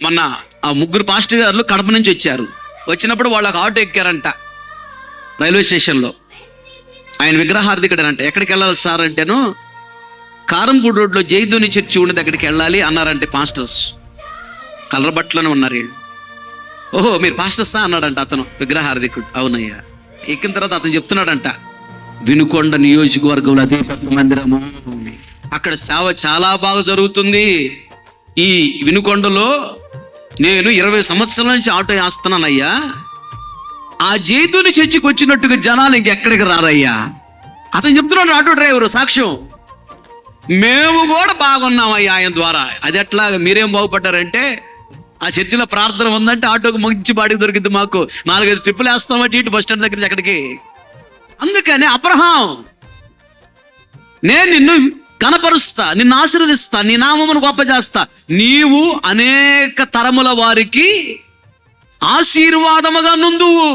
మొన్న ఆ ముగ్గురు పాస్టర్ గారు కడప నుంచి వచ్చారు. వచ్చినప్పుడు వాళ్ళు ఒక ఆటో ఎక్కారంట రైల్వే స్టేషన్లో. ఆయన విగ్రహార్థికుడనంట. ఎక్కడికి వెళ్ళాలి సార్ అంటేను, కారంపూడి రోడ్లో జైదోని చర్చి ఉండేది, అక్కడికి వెళ్ళాలి అన్నారంటే పాస్టర్స్. కలర్ బట్టలోనే ఉన్నారు వీళ్ళు. ఓహో మీరు పాస్టర్సా అన్నాడంట అతను, విగ్రహార్థికుడు. అవునయ్యా. ఎక్కిన తర్వాత అతను చెప్తున్నాడంట, వినుకొండ నియోజకవర్గంలో అదే పెద్ద మందిరము, అక్కడ సేవ చాలా బాగా జరుగుతుంది. ఈ వినుకొండలో నేను 20 సంవత్సరాల నుంచి ఆటో వేస్తున్నానయ్యా. ఆ జైతూని చర్చికి వచ్చినట్టుగా జనాలు ఇంకెక్కడికి రారయ్యా. అతను చెప్తున్నాడు, ఆటో డ్రైవరు సాక్ష్యం. మేము కూడా బాగున్నామయ్యా ఆయన ద్వారా. అది ఎట్లా మీరేం బాగుపడ్డారంటే, ఆ చర్చిలో ప్రార్థన ఉందంటే ఆటోకి మంచి బాడీ దొరికింది. మాకు 4-5 ట్రిప్పులు వేస్తామంటే ఇటు బస్ స్టాండ్ దగ్గర నుంచి అక్కడికి. అందుకని అబ్రహాం, నేను నిన్ను కనపరుస్తా, నిన్ను ఆశీర్వదిస్తా, నీ నామమును గొప్ప చేస్తా, నీవు అనేక తరముల వారికి ఆశీర్వాదముగా నుందువు.